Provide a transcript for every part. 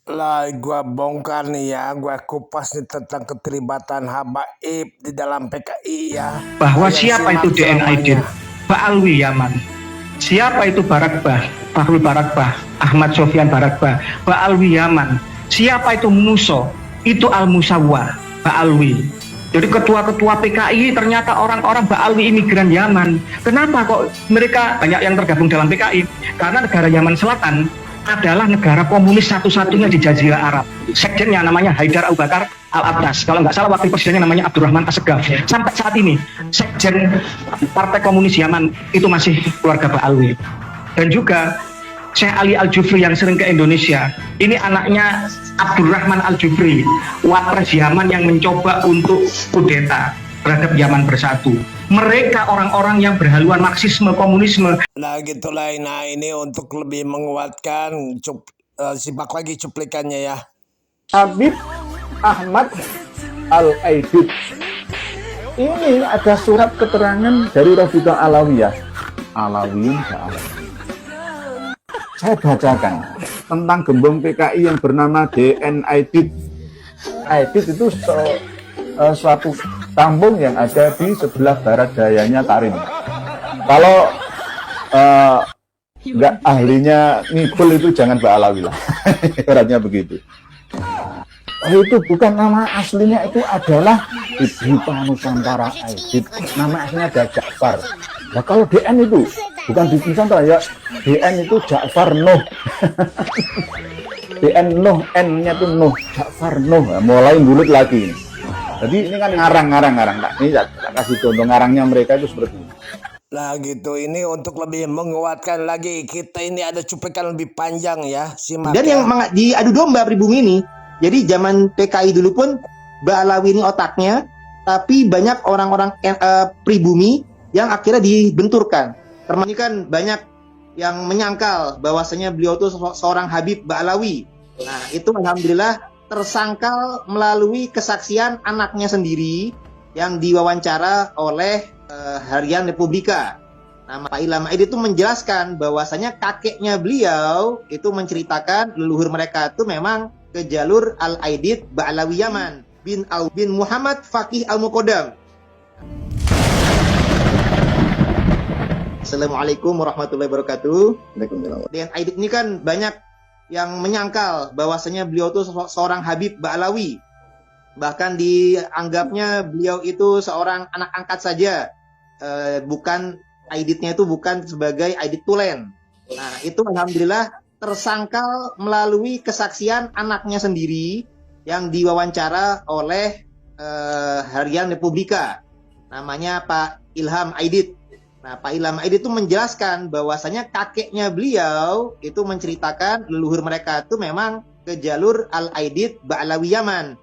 Lah, gua bongkar nih ya, gua kupas nih tentang keterlibatan Habaib di dalam PKI ya. Bahwa Kalian siapa itu simak DNA Aidit? ceramahnya. Pak Alwi Yaman. Siapa itu Barakbah? Fahrul Barakbah, Ahmad Sofyan Barakbah, Pak Alwi Yaman. Siapa itu Muso? Itu Al Musawwa, Pak Alwi. Jadi ketua-ketua PKI ternyata orang-orang Pak Alwi imigran Yaman. Kenapa kok mereka banyak yang tergabung dalam PKI? Karena negara Yaman Selatan adalah negara komunis satu-satunya di Jazirah Arab. Sekjennya namanya Haidar Abu Bakar Al-Abbas. Kalau nggak salah wakil presidennya namanya Abdurrahman Assegaf. Sampai saat ini sekjen Partai Komunis Yaman itu masih keluarga Pak Alwi. Dan juga Syekh Ali Al-Jufri yang sering ke Indonesia. Ini anaknya Abdurrahman Al-Jufri, wapres Yaman yang mencoba untuk kudeta terhadap Yaman Bersatu. Mereka orang-orang yang berhaluan Marxisme, komunisme. Nah gitulah, nah ini untuk lebih menguatkan, simak lagi cuplikannya ya. Habib Ahmad Al-Aidid. Ini ada surat keterangan dari Rabithah Alawiyah. Alawiyin Alawi. Saya bacakan tentang gembong PKI yang bernama DN Aidid. Aidid itu suatu kampung yang ada di sebelah barat dayanya Tarim. Kalau nggak ahlinya ngibul itu jangan Mbak Alawi lah. Ibaratnya begitu. Itu bukan nama aslinya, itu adalah Ibu Nusantara Aidid. Nama aslinya ada Ja'far. Nah kalau DN itu bukan di Nusantara ya, DN itu Ja'far Nuh. DN Nuh, N-nya itu Nuh, Ja'far Nuh. Nah, mulai bulut lagi. Jadi ini kan ngarang. Nah, ini tak kasih contoh ngarangnya mereka itu seperti ini. Nah gitu, ini untuk lebih menguatkan lagi, kita ini ada cuplikan lebih panjang ya, simak. Dan ya. yang diadu domba pribumi ini, jadi zaman PKI dulu pun Mbak Alawi ini otaknya, tapi banyak orang-orang pribumi yang akhirnya dibenturkan. Termasuk kan banyak yang menyangkal bahwasanya beliau itu seorang Habib Mbak Alawi. Nah itu alhamdulillah tersangkal melalui kesaksian anaknya sendiri yang diwawancara oleh Harian Republika. Nah, Pak Ilham Aidit itu menjelaskan bahwasanya kakeknya beliau itu menceritakan leluhur mereka itu memang ke jalur Al-Aidid Ba'alawi Yaman bin Muhammad Faqih Al-Muqaddam. Assalamualaikum warahmatullahi wabarakatuh. Dan Aidit ini kan banyak yang menyangkal bahwasanya beliau itu seorang Habib Ba'alawi. Bahkan dianggapnya beliau itu seorang anak angkat saja. Bukan Aiditnya itu bukan sebagai Aidit Tulen. Nah, itu alhamdulillah tersangkal melalui kesaksian anaknya sendiri yang diwawancara oleh Harian Republika. Namanya Pak Ilham Aidit. Nah, Pak Ilham Aidit itu menjelaskan bahwasanya kakeknya beliau itu menceritakan leluhur mereka itu memang ke jalur Al-Aidid Ba'alawi Yaman.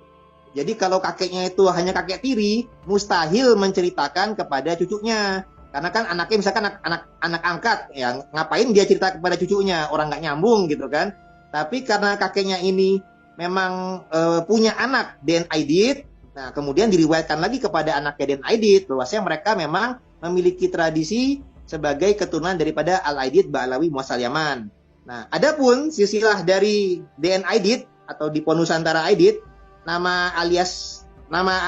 Jadi kalau kakeknya itu hanya kakek tiri, mustahil menceritakan kepada cucunya. Karena kan anaknya misalkan anak angkat, ya ngapain dia cerita kepada cucunya, orang nggak nyambung gitu kan. Tapi karena kakeknya ini memang punya anak Den Aidit, nah kemudian diriwayatkan lagi kepada anaknya Den Aidit, bahwasanya mereka memang memiliki tradisi sebagai keturunan daripada Al-Aidid Ba'alawi Muasal Yaman. Nah, adapun silsilah dari Den Aidit atau Dipo Nusantara Aidit, nama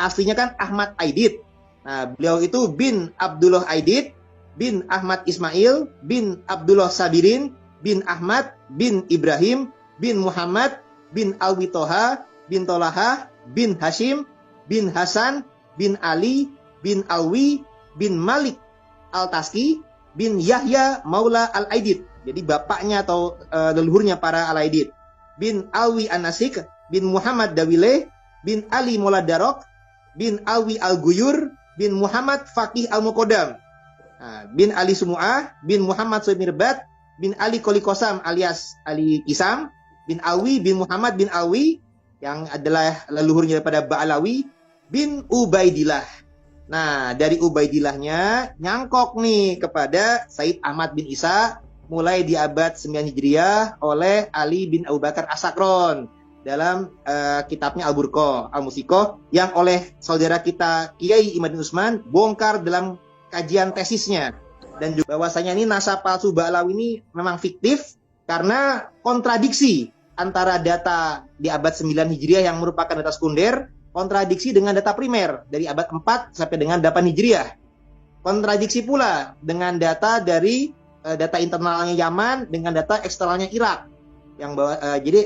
aslinya kan Ahmad Aidit. Nah, beliau itu bin Abdullah Aidit, bin Ahmad Ismail, bin Abdullah Sabirin, bin Ahmad, bin Ibrahim, bin Muhammad, bin Alwi Toha, bin Tolaha, bin Hashim, bin Hasan, bin Ali, bin Alwi, bin Malik Al-Taski, bin Yahya Maula Al-Aidit. Jadi bapaknya atau leluhurnya para Al-Aidit. Bin Alwi An-Nasik, bin Muhammad Dawile, bin Ali Mola Darok, bin Alwi Al-Guyur, bin Muhammad Faqih Al-Muqaddam, bin Ali Sumu'ah, bin Muhammad Sumirbat, bin Ali Kolikosam alias Ali Kisam, bin Alwi, bin Muhammad bin Alwi, yang adalah leluhurnya daripada Ba'alawi, bin Ubaidillah. Nah, dari Ubaidillahnya nyangkok nih kepada Said Ahmad bin Isa mulai di abad 9 Hijriah oleh Ali bin Abu Bakar As-Sakron dalam kitabnya Al-Burqah, Al-Musikoh, yang oleh saudara kita Kiai Imaduddin Usman bongkar dalam kajian tesisnya. Dan juga bahwasanya ini nasab palsu Ba'alawi ini memang fiktif karena kontradiksi antara data di abad 9 Hijriah yang merupakan data sekunder, kontradiksi dengan data primer dari abad 4 sampai dengan 8 Hijriah. Kontradiksi pula dengan data dari data internalnya Yaman dengan data eksternalnya Irak. Jadi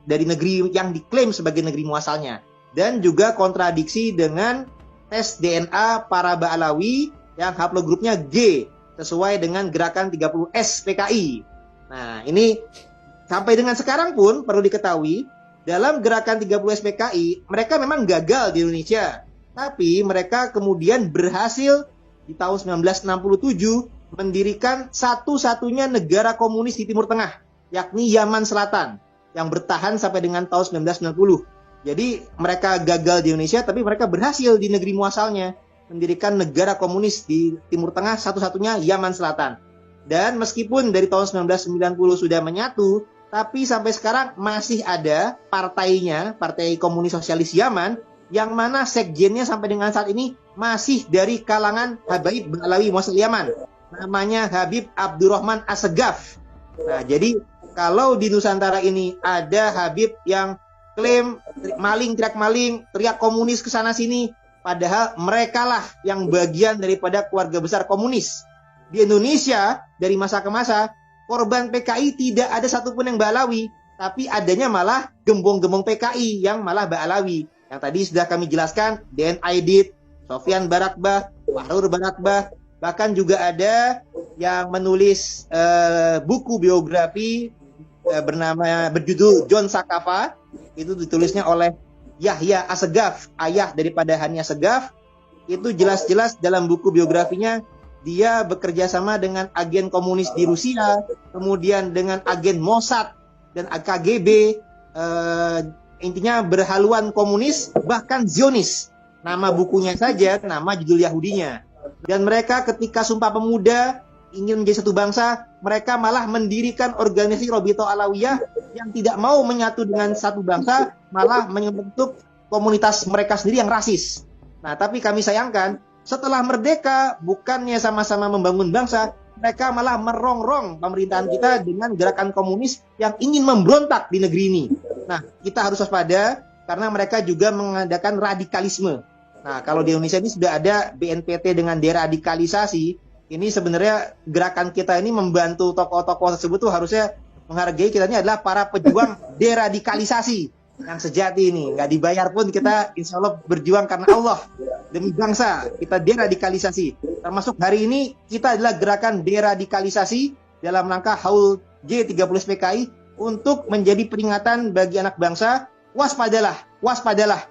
dari negeri yang diklaim sebagai negeri muasalnya. Dan juga kontradiksi dengan tes DNA para Ba'alawi yang haplogrupnya G sesuai dengan gerakan 30S PKI. Nah, ini sampai dengan sekarang pun perlu diketahui, dalam gerakan 30S PKI mereka memang gagal di Indonesia, tapi mereka kemudian berhasil di tahun 1967 mendirikan satu-satunya negara komunis di Timur Tengah, yakni Yaman Selatan, yang bertahan sampai dengan tahun 1990. Jadi mereka gagal di Indonesia, tapi mereka berhasil di negeri muasalnya mendirikan negara komunis di Timur Tengah, satu-satunya Yaman Selatan. Dan meskipun dari tahun 1990 sudah menyatu, tapi sampai sekarang masih ada partainya, Partai Komunis Sosialis Yaman, yang mana sekjennya sampai dengan saat ini masih dari kalangan Habaib Ba'alawi Muasal Yaman. Namanya Habib Abdurrahman Assegaf. Nah, jadi kalau di Nusantara ini ada Habib yang klaim maling, teriak komunis ke sana sini, padahal merekalah yang bagian daripada keluarga besar komunis. Di Indonesia, dari masa ke masa, korban PKI tidak ada satupun yang Ba'alawi, tapi adanya malah gembong-gembong PKI yang malah Ba'alawi. Yang tadi sudah kami jelaskan, Den Aidit, Sofyan Barakbah, Fahrur Barakbah, bahkan juga ada yang menulis buku biografi berjudul John Sakafa, itu ditulisnya oleh Yahya Assegaf, ayah daripada Hani Assegaf. Itu jelas-jelas dalam buku biografinya dia bekerja sama dengan agen komunis di Rusia, kemudian dengan agen Mossad dan KGB, intinya berhaluan komunis, bahkan Zionis. Nama bukunya saja, nama judul Yahudinya. Dan mereka ketika Sumpah Pemuda ingin menjadi satu bangsa, mereka malah mendirikan organisasi Robito Alawiyah yang tidak mau menyatu dengan satu bangsa, malah membentuk komunitas mereka sendiri yang rasis. Nah, tapi kami sayangkan, setelah merdeka, bukannya sama-sama membangun bangsa, mereka malah merongrong pemerintahan kita dengan gerakan komunis yang ingin memberontak di negeri ini. Nah, kita harus waspada karena mereka juga mengadakan radikalisme. Nah, kalau di Indonesia ini sudah ada BNPT dengan deradikalisasi, ini sebenarnya gerakan kita ini membantu tokoh-tokoh tersebut tuh harusnya menghargai kita ini adalah para pejuang deradikalisasi yang sejati ini. Nggak dibayar pun kita insya Allah berjuang karena Allah. Demi bangsa, kita deradikalisasi. Termasuk hari ini kita adalah gerakan deradikalisasi dalam rangka Haul G30 PKI untuk menjadi peringatan bagi anak bangsa. Waspadalah.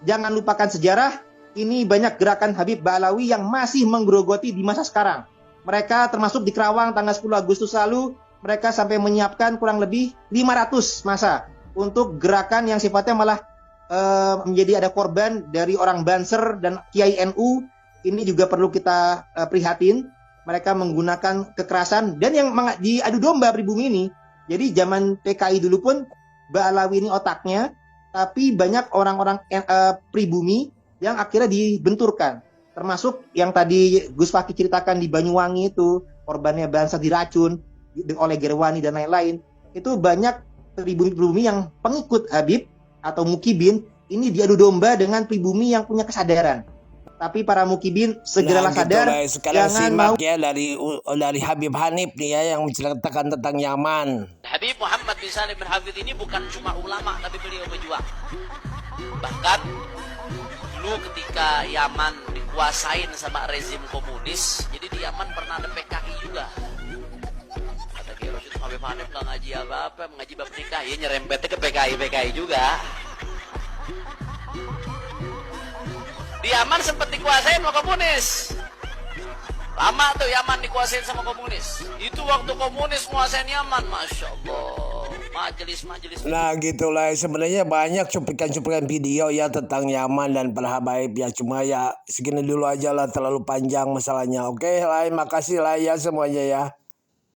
Jangan lupakan sejarah. Ini banyak gerakan Habib Ba'alawi yang masih menggerogoti di masa sekarang. Mereka termasuk di Kerawang tanggal 10 Agustus lalu, mereka sampai menyiapkan kurang lebih 500 massa untuk gerakan yang sifatnya malah menjadi ada korban dari orang Banser dan Kiai NU. Ini juga perlu kita prihatin. Mereka menggunakan kekerasan dan yang diadu domba pribumi ini. Jadi zaman PKI dulu pun Ba'alawi ini otaknya, tapi banyak orang-orang pribumi yang akhirnya dibenturkan. Termasuk yang tadi Gus Fakih ceritakan di Banyuwangi itu, korbannya Banser diracun oleh Gerwani dan lain-lain. Itu banyak pribumi-pribumi yang pengikut Habib atau Mukibin ini diadu domba dengan pribumi yang punya kesadaran. Tapi para Mukibin segeralah sadar, jangan mau ya dari Habib Hanif nih ya yang menceritakan tentang Yaman. Habib Muhammad bin Salim bin Hafidh ini bukan cuma ulama, tapi beliau pejuang. Bahkan dulu ketika Yaman dikuasain sama rezim komunis, jadi di Yaman pernah ada PKI juga. Kata Kiai Rasyid, Habib Hanif nggak ngaji apa-apa, mengaji bab nikah, ya nyerempetnya ke PKI juga. Di Yaman sempat dikuasain sama komunis. Lama tuh Yaman dikuasain sama komunis. Itu waktu komunis nguasain Yaman, Masya Allah. Majelis. Nah gitulah, sebenarnya banyak cuplikan-cuplikan video ya tentang Yaman dan para habaib ya. Cuma ya segini dulu aja lah, terlalu panjang masalahnya. Oke lah, makasih lah ya semuanya ya.